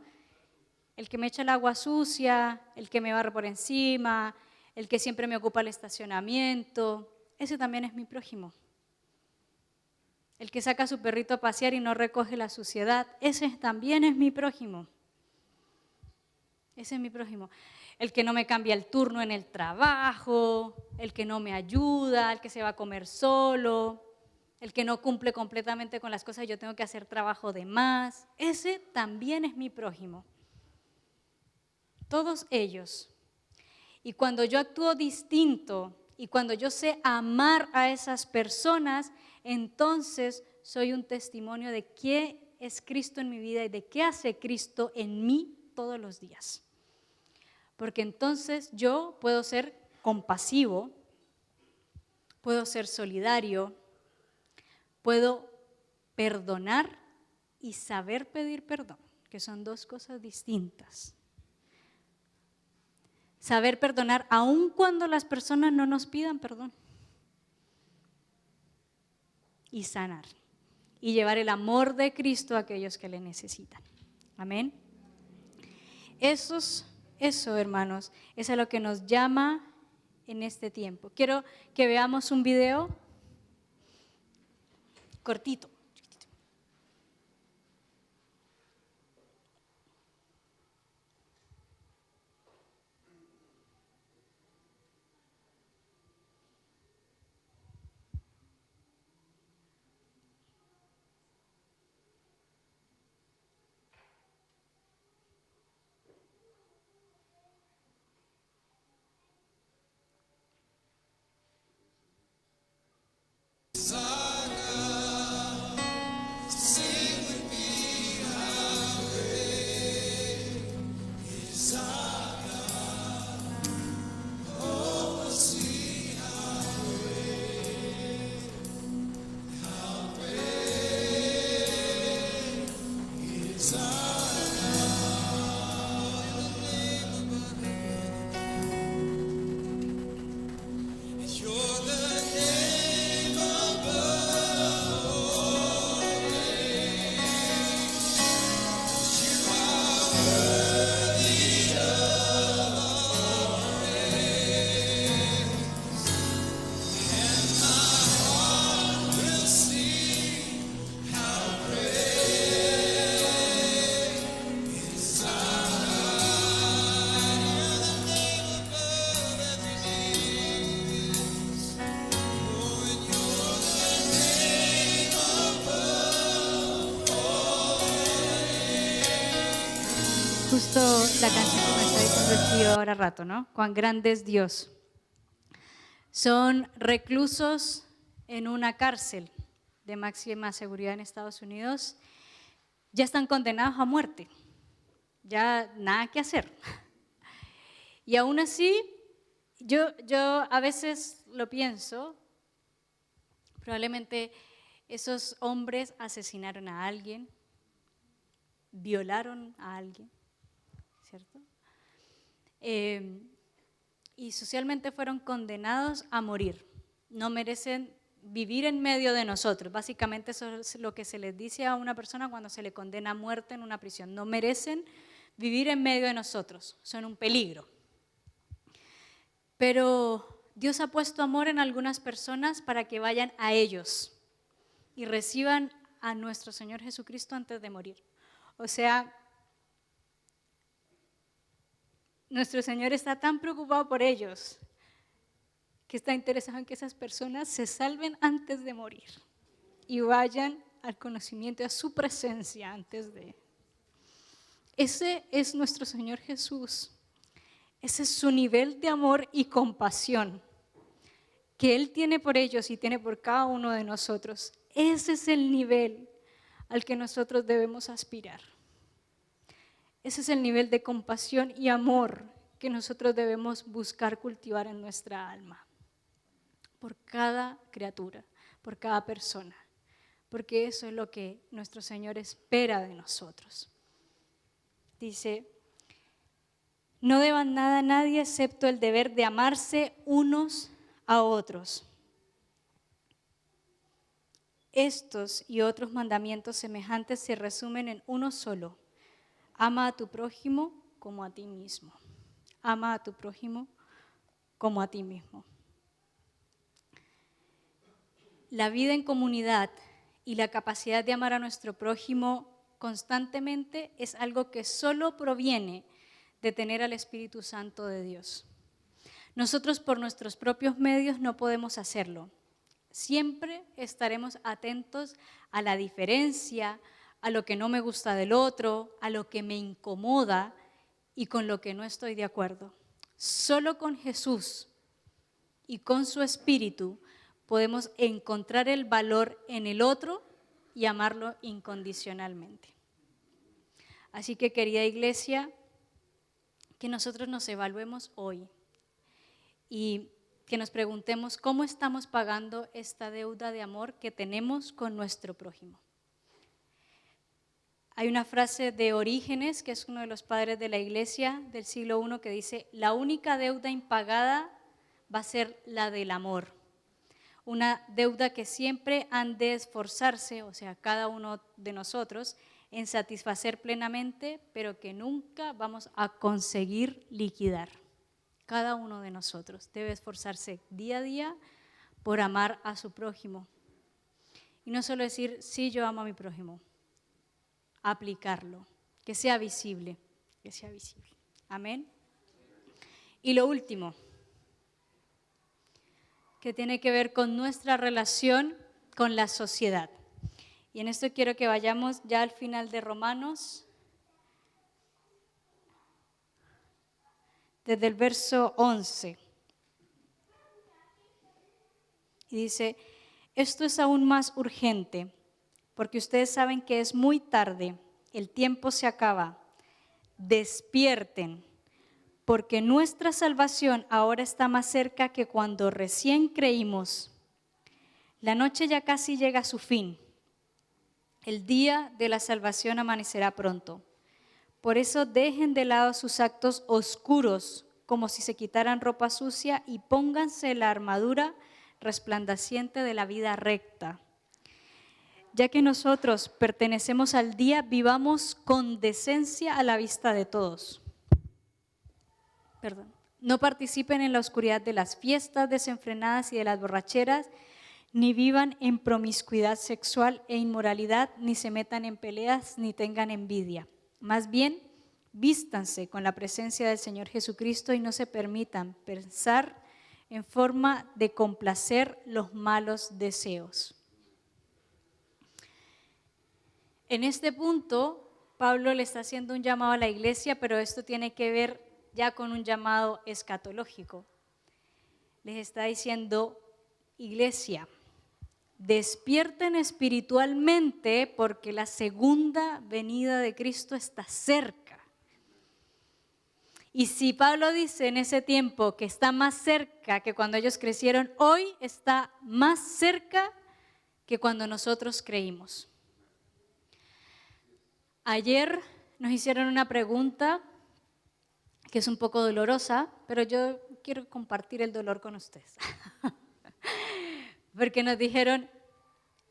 el que me echa el agua sucia, el que me barre por encima, el que siempre me ocupa el estacionamiento, ese también es mi prójimo. El que saca a su perrito a pasear y no recoge la suciedad, ese también es mi prójimo. Ese es mi prójimo. El que no me cambia el turno en el trabajo, el que no me ayuda, el que se va a comer solo. el que no cumple completamente con las cosas, yo tengo que hacer trabajo de más. Ese también es mi prójimo. Todos ellos. Y cuando yo actúo distinto y cuando yo sé amar a esas personas, entonces soy un testimonio de qué es Cristo en mi vida y de qué hace Cristo en mí todos los días. Porque entonces yo puedo ser compasivo, puedo ser solidario, puedo perdonar y saber pedir perdón, que son dos cosas distintas. Saber perdonar aun cuando las personas no nos pidan perdón. Y sanar. Y llevar el amor de Cristo a aquellos que le necesitan. Amén. Eso, hermanos, es a lo que nos llama en este tiempo. Quiero que veamos un video cortito. Justo la canción que me está diciendo el tío ahora rato, ¿no? Cuán grande es Dios. Son reclusos en una cárcel de máxima seguridad en Estados Unidos. Ya están condenados a muerte. Ya nada que hacer. Y aún así, yo a veces lo pienso, probablemente esos hombres asesinaron a alguien, violaron a alguien, ¿cierto? Y socialmente fueron condenados a morir. No merecen vivir en medio de nosotros. Básicamente eso es lo que se les dice a una persona cuando se le condena a muerte en una prisión. No merecen vivir en medio de nosotros. Son un peligro. Pero Dios ha puesto amor en algunas personas para que vayan a ellos y reciban a nuestro Señor Jesucristo antes de morir. O sea, nuestro Señor está tan preocupado por ellos que está interesado en que esas personas se salven antes de morir y vayan al conocimiento, a su presencia antes de. Ese es nuestro Señor Jesús. Ese es su nivel de amor y compasión que Él tiene por ellos y tiene por cada uno de nosotros. Ese es el nivel al que nosotros debemos aspirar. Ese es el nivel de compasión y amor que nosotros debemos buscar cultivar en nuestra alma. Por cada criatura, por cada persona. Porque eso es lo que nuestro Señor espera de nosotros. Dice, no deban nada a nadie excepto el deber de amarse unos a otros. Estos y otros mandamientos semejantes se resumen en uno solo. Ama a tu prójimo como a ti mismo. Ama a tu prójimo como a ti mismo. La vida en comunidad y la capacidad de amar a nuestro prójimo constantemente es algo que solo proviene de tener al Espíritu Santo de Dios. Nosotros por nuestros propios medios no podemos hacerlo. Siempre estaremos atentos a la diferencia, a lo que no me gusta del otro, a lo que me incomoda y con lo que no estoy de acuerdo. Solo con Jesús y con su Espíritu podemos encontrar el valor en el otro y amarlo incondicionalmente. Así que, querida iglesia, que nosotros nos evaluemos hoy y que nos preguntemos cómo estamos pagando esta deuda de amor que tenemos con nuestro prójimo. Hay una frase de Orígenes, que es uno de los padres de la iglesia del siglo I, que dice: la única deuda impagada va a ser la del amor. Una deuda que siempre han de esforzarse, o sea, cada uno de nosotros, en satisfacer plenamente, pero que nunca vamos a conseguir liquidar. Cada uno de nosotros debe esforzarse día a día por amar a su prójimo. Y no solo decir, sí, yo amo a mi prójimo, aplicarlo, que sea visible, que sea visible. Amén. Y lo último, que tiene que ver con nuestra relación con la sociedad. Y en esto quiero que vayamos ya al final de Romanos, desde el verso 11. Y dice: esto es aún más urgente, porque ustedes saben que es muy tarde, el tiempo se acaba. Despierten, porque nuestra salvación ahora está más cerca que cuando recién creímos. La noche ya casi llega a su fin. El día de la salvación amanecerá pronto. Por eso dejen de lado sus actos oscuros, como si se quitaran ropa sucia, y pónganse la armadura resplandeciente de la vida recta. Ya que nosotros pertenecemos al día, vivamos con decencia a la vista de todos. No participen en la oscuridad de las fiestas desenfrenadas y de las borracheras, ni vivan en promiscuidad sexual e inmoralidad, ni se metan en peleas, ni tengan envidia. Más bien, vístanse con la presencia del Señor Jesucristo y no se permitan pensar en forma de complacer los malos deseos. En este punto, Pablo le está haciendo un llamado a la iglesia, pero esto tiene que ver ya con un llamado escatológico. Les está diciendo: iglesia, despierten espiritualmente porque la segunda venida de Cristo está cerca. Y si Pablo dice en ese tiempo que está más cerca que cuando ellos crecieron, hoy está más cerca que cuando nosotros creímos. Ayer nos hicieron una pregunta que es un poco dolorosa, pero yo quiero compartir el dolor con ustedes. Porque nos dijeron: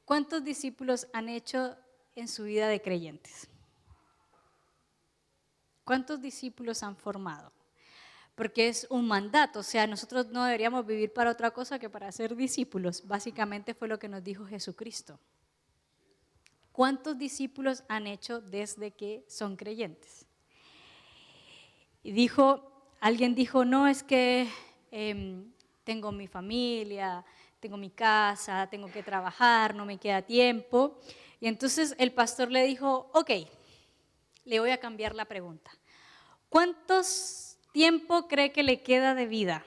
¿cuántos discípulos han hecho en su vida de creyentes? ¿Cuántos discípulos han formado? Porque es un mandato, o sea, nosotros no deberíamos vivir para otra cosa que para ser discípulos. Básicamente fue lo que nos dijo Jesucristo. ¿Cuántos discípulos han hecho desde que son creyentes? Y alguien dijo: no, es que tengo mi familia, tengo mi casa, tengo que trabajar, no me queda tiempo. Y entonces el pastor le dijo: ok, le voy a cambiar la pregunta. ¿Cuántos tiempo cree que le queda de vida?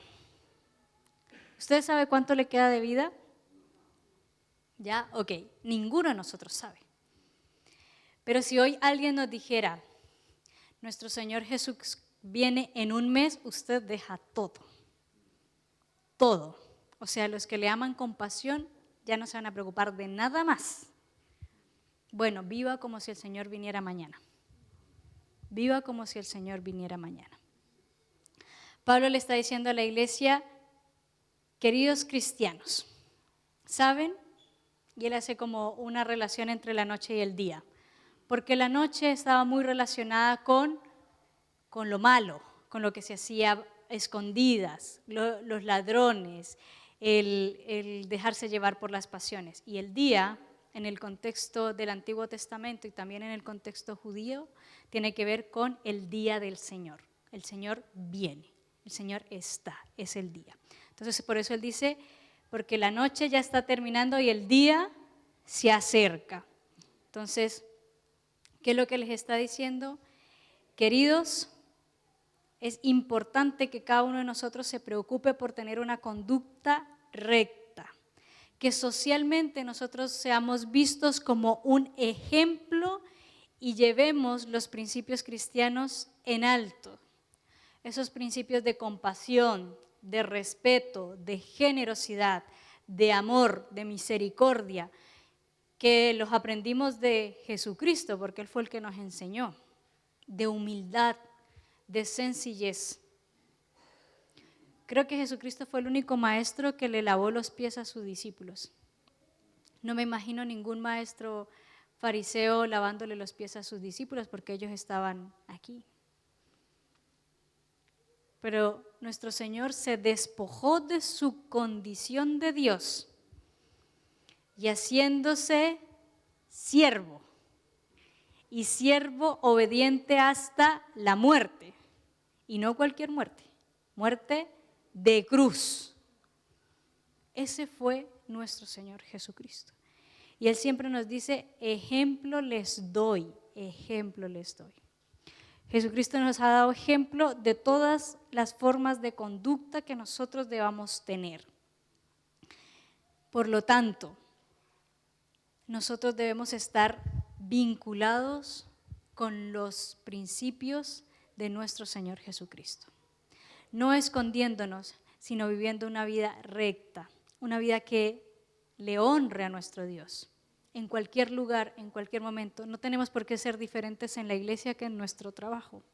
¿Usted sabe cuánto le queda de vida? ¿Ya? Ok, ninguno de nosotros sabe. Pero si hoy alguien nos dijera: nuestro Señor Jesús viene en un mes, usted deja todo. Todo. O sea, los que le aman con pasión ya no se van a preocupar de nada más. Bueno, viva como si el Señor viniera mañana. Viva como si el Señor viniera mañana. Pablo le está diciendo a la iglesia: queridos cristianos, ¿saben? Y él hace como una relación entre la noche y el día. Porque la noche estaba muy relacionada con lo malo, con lo que se hacía escondidas, los ladrones, el dejarse llevar por las pasiones. Y el día, en el contexto del Antiguo Testamento y también en el contexto judío, tiene que ver con el día del Señor. El Señor viene, el Señor está, es el día. Entonces, por eso él dice: porque la noche ya está terminando y el día se acerca. Entonces, ¿qué es lo que les está diciendo? Queridos, es importante que cada uno de nosotros se preocupe por tener una conducta recta, que socialmente nosotros seamos vistos como un ejemplo y llevemos los principios cristianos en alto. Esos principios de compasión, de respeto, de generosidad, de amor, de misericordia, que los aprendimos de Jesucristo, porque Él fue el que nos enseñó, de humildad, de sencillez. Creo que Jesucristo fue el único maestro que le lavó los pies a sus discípulos. No me imagino ningún maestro fariseo lavándole los pies a sus discípulos porque ellos estaban aquí. Pero nuestro Señor se despojó de su condición de Dios y haciéndose siervo, y siervo obediente hasta la muerte, y no cualquier muerte, muerte de cruz. Ese fue nuestro Señor Jesucristo. Y Él siempre nos dice, ejemplo les doy, ejemplo les doy. Jesucristo nos ha dado ejemplo de todas las formas de conducta que nosotros debamos tener. Por lo tanto, nosotros debemos estar vinculados con los principios de nuestro Señor Jesucristo. No escondiéndonos, sino viviendo una vida recta, una vida que le honre a nuestro Dios. En cualquier lugar, en cualquier momento. No tenemos por qué ser diferentes en la iglesia que en nuestro trabajo.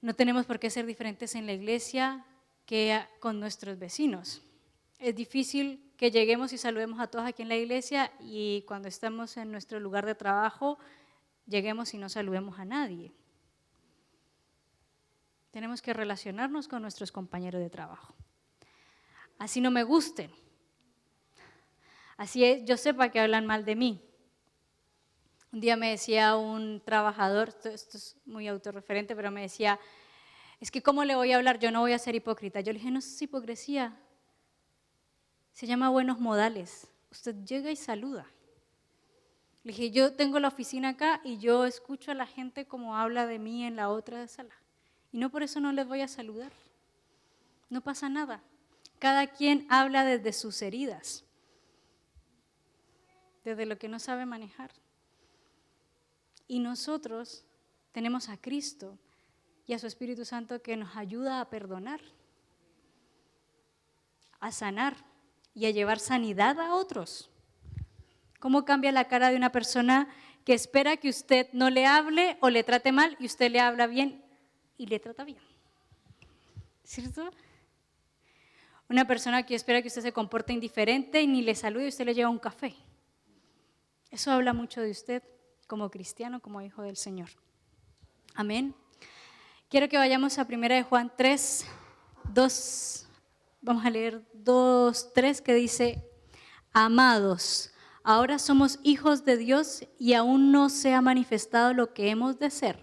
No tenemos por qué ser diferentes en la iglesia que con nuestros vecinos. Es difícil que lleguemos y saludemos a todos aquí en la iglesia y cuando estamos en nuestro lugar de trabajo, lleguemos y no saludemos a nadie. Tenemos que relacionarnos con nuestros compañeros de trabajo. Así no me gusten. Así es, yo sepa que hablan mal de mí. Un día me decía un trabajador, esto es muy autorreferente, pero me decía, es que ¿cómo le voy a hablar? Yo no voy a ser hipócrita. Yo le dije, no es hipocresía, se llama buenos modales. Usted llega y saluda. Le dije, yo tengo la oficina acá y yo escucho a la gente como habla de mí en la otra sala. Y no por eso no les voy a saludar. No pasa nada. Cada quien habla desde sus heridas, desde lo que no sabe manejar. Y nosotros tenemos a Cristo y a su Espíritu Santo que nos ayuda a perdonar, a sanar y a llevar sanidad a otros. ¿Cómo cambia la cara de una persona que espera que usted no le hable o le trate mal y usted le habla bien y le trata bien? ¿Cierto? Una persona que espera que usted se comporte indiferente y ni le salude y usted le lleva un café. Eso habla mucho de usted como cristiano, como hijo del Señor. Amén. Quiero que vayamos a 1 de Juan 3, 2, vamos a leer 2, 3, que dice, amados, ahora somos hijos de Dios y aún no se ha manifestado lo que hemos de ser.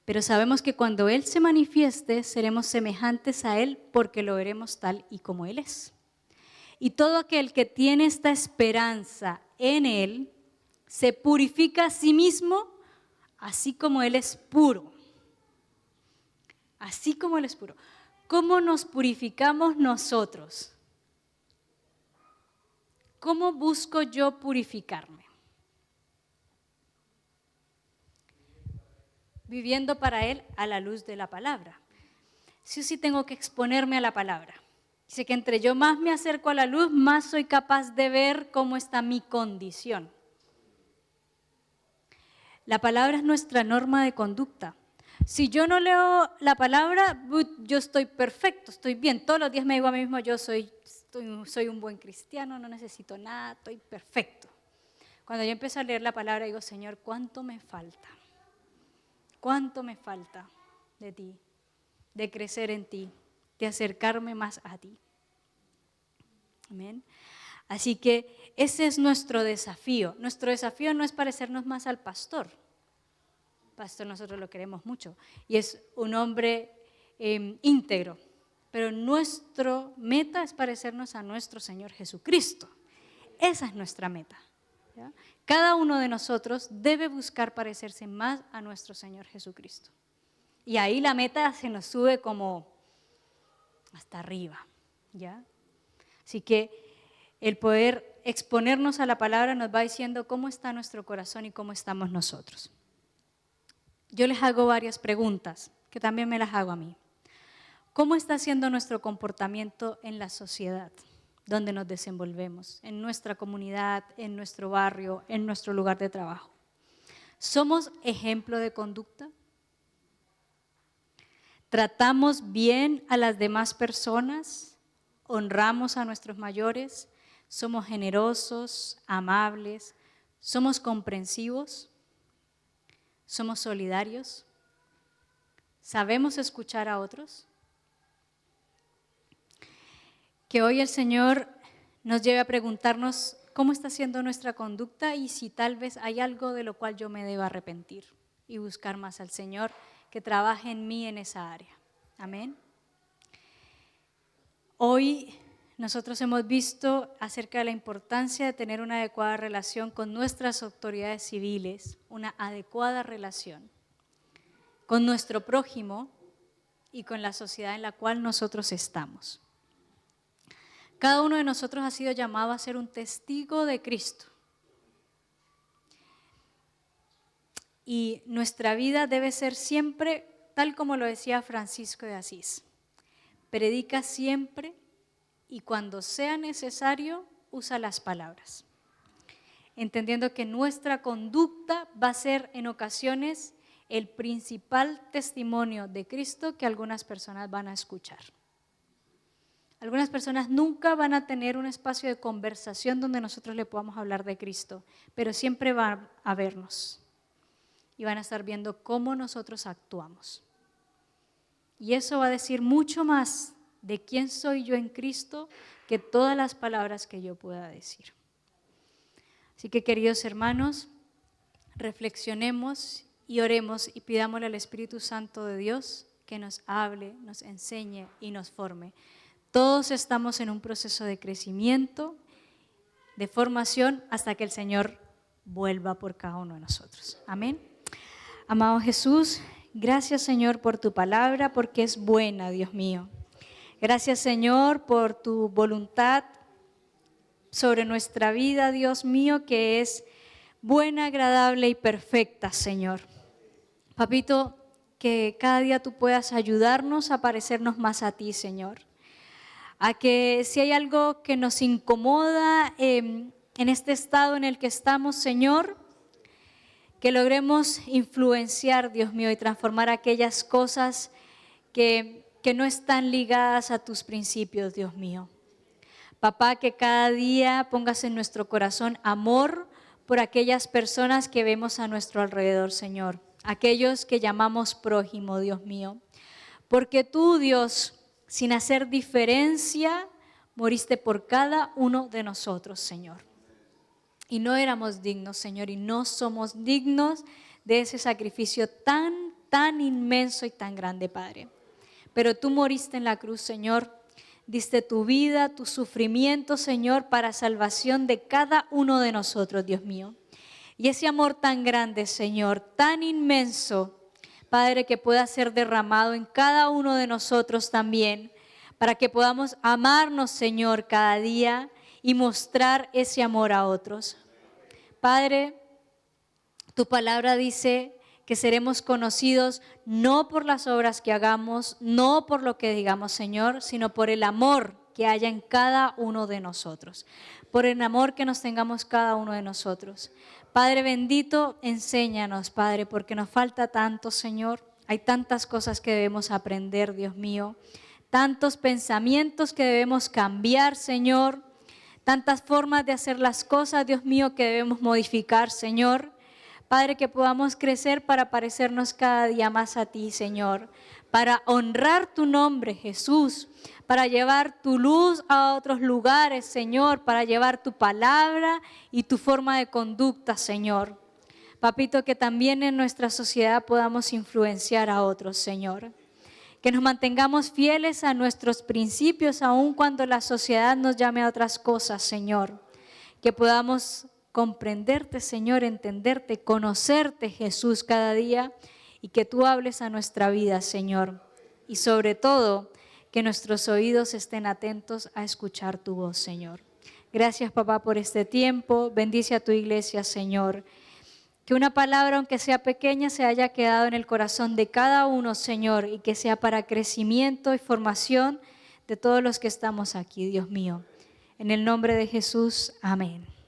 Pero sabemos que cuando Él se manifieste, seremos semejantes a Él porque lo veremos tal y como Él es. Y todo aquel que tiene esta esperanza en Él, se purifica a sí mismo, así como Él es puro. Así como Él es puro. ¿Cómo nos purificamos nosotros? ¿Cómo busco yo purificarme? Viviendo para Él a la luz de la palabra. Sí o sí tengo que exponerme a la palabra. Dice que entre yo más me acerco a la luz, más soy capaz de ver cómo está mi condición. La palabra es nuestra norma de conducta. Si yo no leo la palabra, yo estoy perfecto, estoy bien. Todos los días me digo a mí mismo, yo soy un buen cristiano, no necesito nada, estoy perfecto. Cuando yo empiezo a leer la palabra, digo, Señor, ¿cuánto me falta? ¿Cuánto me falta de ti, de crecer en ti, de acercarme más a ti? Amén. Así que ese es nuestro desafío. Nuestro desafío no es parecernos más al pastor. Pastor nosotros lo queremos mucho y es un hombre íntegro, pero nuestra meta es parecernos a nuestro Señor Jesucristo. Esa es nuestra meta, ¿ya? Cada uno de nosotros debe buscar parecerse más a nuestro Señor Jesucristo. Y ahí la meta se nos sube como hasta arriba, ¿ya? Así que el poder exponernos a la palabra nos va diciendo cómo está nuestro corazón y cómo estamos nosotros. Yo les hago varias preguntas, que también me las hago a mí. ¿Cómo está siendo nuestro comportamiento en la sociedad donde nos desenvolvemos, en nuestra comunidad, en nuestro barrio, en nuestro lugar de trabajo? ¿Somos ejemplo de conducta? ¿Tratamos bien a las demás personas? ¿Honramos a nuestros mayores? ¿Somos generosos, amables? ¿Somos comprensivos? ¿Somos solidarios? ¿Sabemos escuchar a otros? Que hoy el Señor nos lleve a preguntarnos cómo está siendo nuestra conducta y si tal vez hay algo de lo cual yo me deba arrepentir y buscar más al Señor que trabaje en mí en esa área. Amén. Hoy nosotros hemos visto acerca de la importancia de tener una adecuada relación con nuestras autoridades civiles, una adecuada relación con nuestro prójimo y con la sociedad en la cual nosotros estamos. Cada uno de nosotros ha sido llamado a ser un testigo de Cristo. Y nuestra vida debe ser siempre, tal como lo decía Francisco de Asís, predica siempre y cuando sea necesario usa las palabras, entendiendo que nuestra conducta va a ser en ocasiones el principal testimonio de Cristo que algunas personas van a escuchar. Algunas personas nunca van a tener un espacio de conversación donde nosotros le podamos hablar de Cristo, pero siempre van a vernos y van a estar viendo cómo nosotros actuamos. Y eso va a decir mucho más de quién soy yo en Cristo que todas las palabras que yo pueda decir. Así que, queridos hermanos, reflexionemos y oremos y pidámosle al Espíritu Santo de Dios que nos hable, nos enseñe y nos forme. Todos estamos en un proceso de crecimiento, de formación, hasta que el Señor vuelva por cada uno de nosotros. Amén. Amado Jesús, gracias Señor por tu palabra, porque es buena, Dios mío. Gracias Señor por tu voluntad sobre nuestra vida, Dios mío, que es buena, agradable y perfecta, Señor. Papito, que cada día tú puedas ayudarnos a parecernos más a ti, Señor. A que si hay algo que nos incomoda en este estado en el que estamos, Señor, que logremos influenciar, Dios mío, y transformar aquellas cosas que no están ligadas a tus principios, Dios mío. Papá, que cada día pongas en nuestro corazón amor por aquellas personas que vemos a nuestro alrededor, Señor. Aquellos que llamamos prójimo, Dios mío. Porque tú, Dios, sin hacer diferencia, moriste por cada uno de nosotros, Señor. Y no éramos dignos, Señor, y no somos dignos de ese sacrificio tan inmenso y tan grande, Padre. Pero tú moriste en la cruz, Señor, diste tu vida, tu sufrimiento, Señor, para salvación de cada uno de nosotros, Dios mío. Y ese amor tan grande, Señor, tan inmenso, Padre, que pueda ser derramado en cada uno de nosotros también, para que podamos amarnos, Señor, cada día y mostrar ese amor a otros. Padre, tu palabra dice que seremos conocidos no por las obras que hagamos, no por lo que digamos, Señor, sino por el amor que haya en cada uno de nosotros, por el amor que nos tengamos cada uno de nosotros. Padre bendito, enséñanos, Padre, porque nos falta tanto, Señor. Hay tantas cosas que debemos aprender, Dios mío, tantos pensamientos que debemos cambiar, Señor, tantas formas de hacer las cosas, Dios mío, que debemos modificar, Señor. Padre, que podamos crecer para parecernos cada día más a ti, Señor, para honrar tu nombre, Jesús, para llevar tu luz a otros lugares, Señor, para llevar tu palabra y tu forma de conducta, Señor. Papito, que también en nuestra sociedad podamos influenciar a otros, Señor. Que nos mantengamos fieles a nuestros principios, aun cuando la sociedad nos llame a otras cosas, Señor. Que podamos comprenderte, Señor, entenderte, conocerte, Jesús, cada día, y que tú hables a nuestra vida, Señor. Y sobre todo, que nuestros oídos estén atentos a escuchar tu voz, Señor. Gracias, papá, por este tiempo. Bendice a tu iglesia, Señor. Que una palabra, aunque sea pequeña, se haya quedado en el corazón de cada uno, Señor, y que sea para crecimiento y formación de todos los que estamos aquí, Dios mío. En el nombre de Jesús, amén.